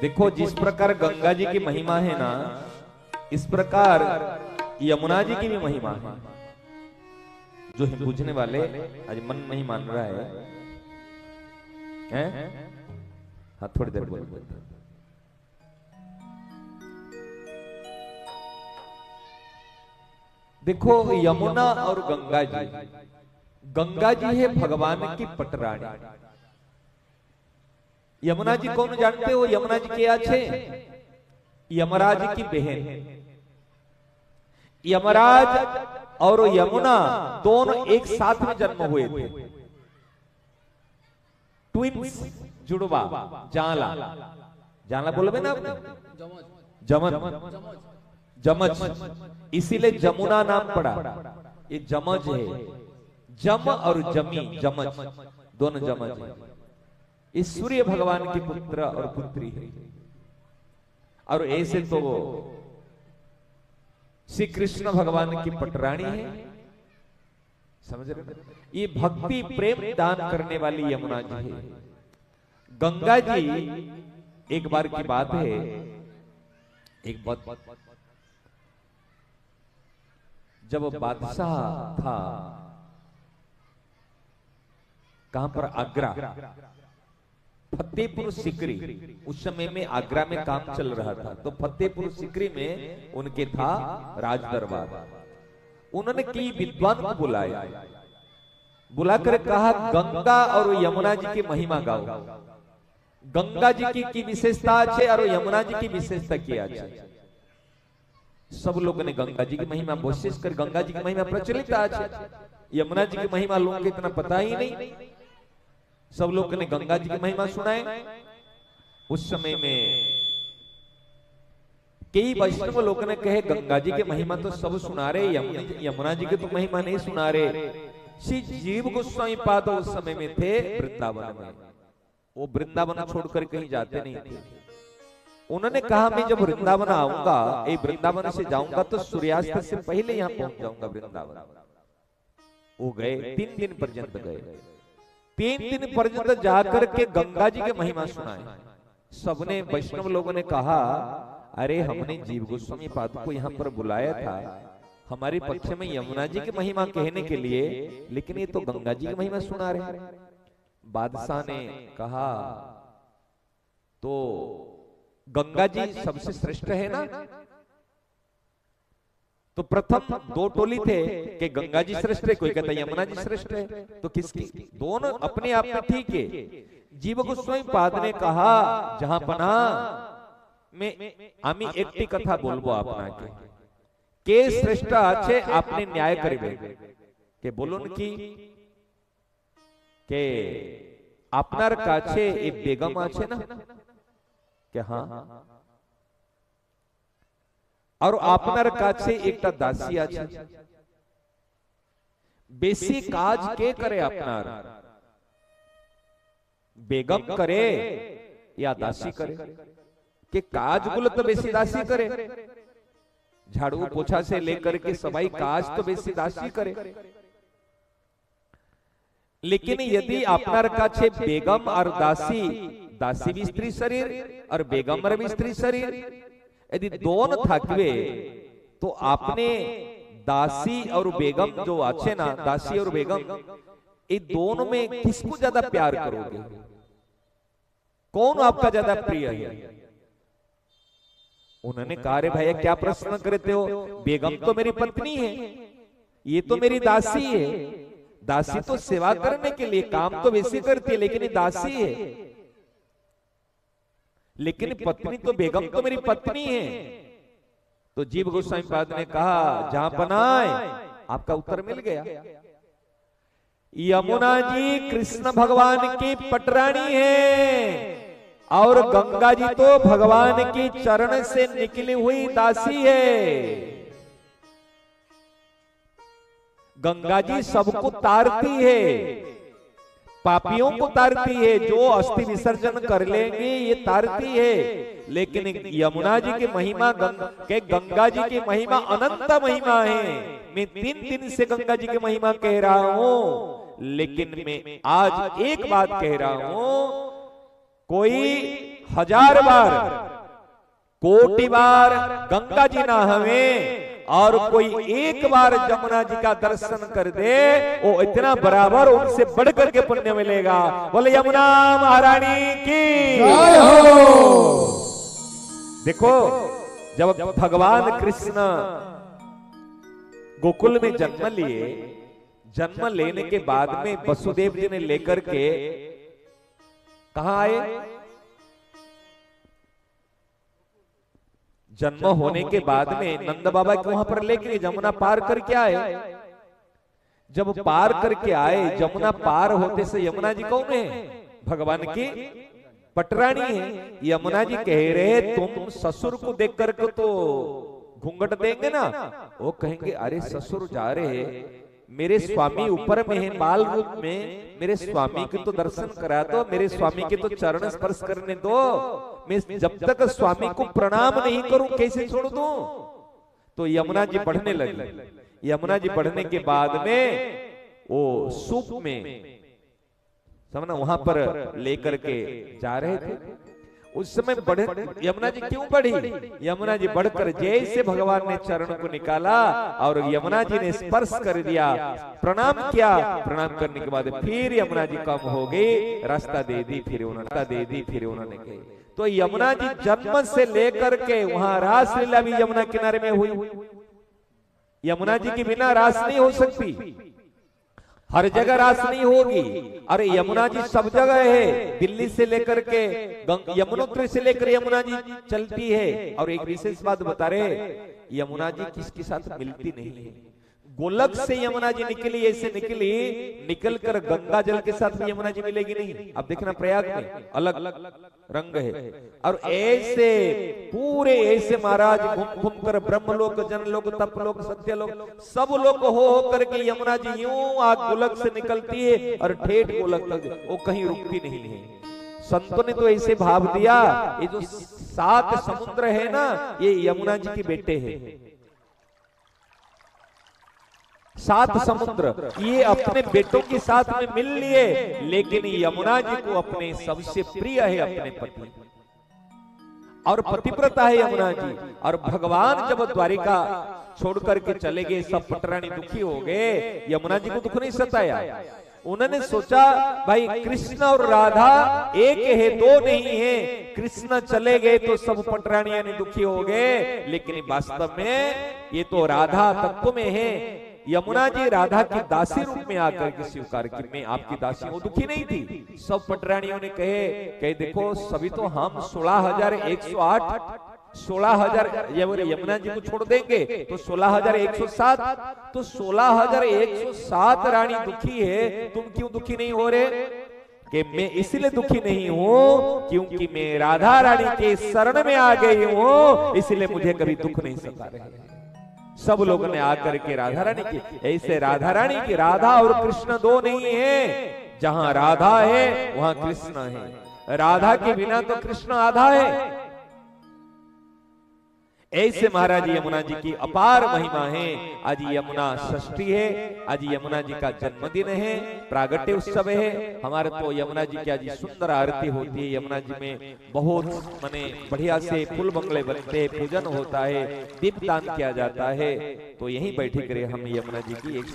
देखो जिस प्रकार गंगा जी की महिमा है ना, इस प्रकार यमुना जी की भी महिमा है। जो पूछने वाले आज मन नहीं मान रहा है? हाँ थोड़ी देर बोल। देखो यमुना और गंगा जी है भगवान की पटरानी। यमुना जी कौन जानते हो? यमुना जी क्या छे? यमराज की बहन। यमराज और यमुना दोनों एक साथ में जन्म हुए थे, ट्विंस, जुड़वा, जाला। जाला बोलोगे ना आपने? जमज, इसीलिए जमुना नाम पड़ा। ये जमज है, जम और जमी, जमज दोनों जमज है। ये सूर्य भगवान के पुत्र और पुत्री है। और ऐसे तो श्री कृष्ण भगवान की पटरानी है। समझ रहे? ये भक्ति प्रेम दान करने वाली यमुना जी है। गंगा जी एक बार की बात है, एक बात जब बादशाह था कहां पर? आगरा, फतेहपुर सिकरी। उस समय में आगरा में काम चल रहा था, तो फतेहपुर सिकरी में उनके था राज दरबार। उन्होंने कई विद्वान को बुलाया, बुलाकर कहा गंगा और यमुना जी की महिमा गाओ। गंगा जी की विशेषता है और यमुना जी की विशेषता क्या है। सब लोगों ने गंगा जी की महिमा, कोशिश कर गंगा जी की महिमा प्रचलित आज, यमुना जी की महिमा लोगों को इतना पता ही नहीं। सब लोग ने गंगा जी की महिमा सुनाए। उस समय में कई वैष्णव लोगों ने कहे गंगा जी की महिमा तो सब सुना रहे, यमुना जी की तो महिमा नहीं सुना रहे। श्री जीव गोस्वामी पाद उस समय में थे वृंदावन में। वो वृंदावन छोड़कर कहीं जाते नहीं थे। उन्होंने कहा मैं जब वृंदावन आऊंगा, वृंदावन से जाऊंगा तो सूर्यास्त से पहले यहाँ पहुंच जाऊंगा वृंदावन। वो गए, 3 दिन पर्यंत गए। 3 दिन पर्यंत जाकर के गंगा जी की महिमा सुनाए। सबने वैष्णव लोगों ने कहा अरे हमने जीव गोस्वामी पाद को यहाँ पर बुलाया था हमारे पक्ष में यमुना जी की महिमा कहने के लिए, लेकिन ये तो गंगा जी की महिमा सुना रहे। बादशाह ने कहा तो गंगा जी सबसे श्रेष्ठ है ना? तो प्रथम 2 टोली थे कि गंगा जी श्रेष्ठ है, कोई कहता यमुना जी श्रेष्ठ है। तो किसकी? दोनों अपने आप में ठीक है। जीव गोस्वामी पाद ने कहा जहां पना में आमी एकटी कथा बोलबो आपनाके के श्रेष्ठ आछे आपने न्याय करिबे के बोलुन की के आपनार काछे एक बेगम आछे ना के हाँ, और आपनार काछे एकटा दासी आछे। बेसी काज के करे आपनार? बेगम करे या दासी करे? के काज गुल तो बेसी दासी करे, झाड़ू पोछा से लेकर के सबाई काज तो बेसी दासी करे। लेकिन यदि आपनार काछे बेगम और दासी, दासी भी स्त्री शरीर और बेगम भी स्त्री शरीर, यदि दोनों थकवे तो आपने दासी और बेगम जो अच्छे ना, दासी और बेगम, ये दोनों में किसको ज्यादा प्यार करोगे? कौन आपका ज्यादा प्रिय है? उन्होंने कहा रे भैया क्या प्रश्न करते हो? बेगम तो मेरी पत्नी है, ये तो मेरी दासी है। दासी तो सेवा करने के लिए काम तो वैसे करती है, लेकिन ये दासी है। लेकिन पत्नी तो बेगम तो मेरी पत्नी है। तो जीव गोस्वामी पाद ने कहा जहां बनाए आपका उत्तर मिल गया। यमुना जी कृष्ण भगवान की पटरानी है और गंगा जी तो भगवान की चरण से निकली हुई दासी है। गंगा जी सबको तारती है, पापियों को तारती है, जो अस्थि विसर्जन कर लेंगे ये तारती है। लेकिन यमुना जी की महिमा, गंगा जी की महिमा अनंत महिमा है। मैं 3 दिन से गंगा जी की महिमा कह रहा हूं, लेकिन मैं आज एक बात कह रहा हूं, कोई 1000 बार, कोटि बार गंगा जी नहावे और कोई एक बार यमुना जी का दर्शन कर दे, वो इतना बराबर उनसे बढ़ करके पुण्य मिलेगा। बोले यमुना महारानी की जय हो। देखो जब भगवान कृष्ण गोकुल में जन्म लिए, जन्म लेने के बाद में वसुदेव जी ने लेकर के कहां आए? जन्म होने के बाद में नंद बाबा को वहां पर लेके जमुना पार करके आए। जब पार करके आए, जमुना पार होते से यमुना जी कौन है? भगवान की पटरानी है। यमुना जी कह रहे तुम ससुर को देख करके तो घूंघट देंगे ना? वो कहेंगे अरे ससुर जा रहे, मेरे स्वामी ऊपर में है बाल रूप में, मेरे स्वामी के तो दर्शन करा दो, मेरे स्वामी के तो चरण स्पर्श करने दो। मैं जब तक स्वामी को प्रणाम नहीं करूं कैसे छोड़ दूं? तो यमुना जी बढ़ने लगी। यमुना जी बढ़ने के बाद में वो सूप में समझना वहां पर लेकर के जा रहे थे। उस समय बढ़े यमुना जी क्यों बढ़ी? यमुना जी बढ़कर जैसे भगवान ने चरण को निकाला और यमुना जी ने स्पर्श कर दिया, प्रणाम किया। प्रणाम करने के बाद फिर यमुना जी कम हो गई, रास्ता दे दी फिर उन्होंने गए। तो यमुना जी जन्म से लेकर के वहां रासलीला भी यमुना किनारे में हुई। यमुना जी के बिना रास नहीं हो सकती, हर जगह रास नहीं होगी। अरे यमुना जी सब जगह है, दिल्ली से लेकर के यमुनोत्री से लेकर यमुना जी चलती है। और एक विशेष बात बता रहे, यमुना जी किसके साथ मिलती नहीं है। गोलक से यमुना जी निकली, ऐसे निकली, निकल कर गंगा जल के साथ भी यमुना जी मिलेगी नहीं। अब देखना प्रयाग में अलग अलग रंग है। और ऐसे पूरे ऐसे महाराज घूम घूम कर ब्रह्मलोक, जनलोक, तपलोक, सत्यलोक सब लोग हो करके यमुना जी यूं आग गोलक से निकलती है और ठेठ गोलक तक, वो कहीं रुकती नहीं है। संतों ने तो ऐसे भाव दिया, ये जो 7 समुद्र है ना, ये यमुना जी के बेटे हैं। 7 समुद्र ये अपने बेटों के साथ में मिल लिए, लेकिन यमुना जी को अपने सबसे प्रिय है अपने पति और पतिव्रता है यमुना जी। और भगवान जब द्वारिका छोड़ करके चले गए, सब पटरानी दुखी हो गए। यमुना जी को दुख नहीं सताया। उन्होंने सोचा भाई कृष्ण और राधा एक है, दो नहीं है। कृष्ण चले गए तो सब पटरानियां ने दुखी हो गए, लेकिन वास्तव में ये तो राधा तत्व में है। यमुना जी राधा की दासी रूप में आकर के स्वीकार की, मैं आपकी दासी हूं। दुखी नहीं थी। सब पटरानियों ने कहे देखो सभी तो हम 16,108 16,000 यमुना जी को छोड़ देंगे तो 16,107, तो 16,107 रानी दुखी है, तुम क्यों दुखी नहीं हो रहे? कि मैं इसलिए दुखी नहीं हूं क्योंकि मैं राधा रानी के शरण में आ गई हूं, इसलिए मुझे कभी दुख नहीं सता रहे। सब लोगों ने आकर के राधा रानी की, ऐसे राधा रानी की, राधा और कृष्ण दो नहीं है। जहां राधा है वहां कृष्ण है, राधा के बिना तो कृष्ण आधा है। ऐसे महाराज यमुना जी की अपार महिमा है। आज यमुना षष्ठी है, आज यमुना जी का जन्मदिन है, प्रागट्य उत्सव है। हमारे तो यमुना जी की आज सुंदर आरती होती है। यमुना जी में बहुत माने बढ़िया से फूल बंगले बनते हैं, पूजन होता है, दीपदान किया जाता है। तो यहीं बैठे करे हम यमुना जी की एक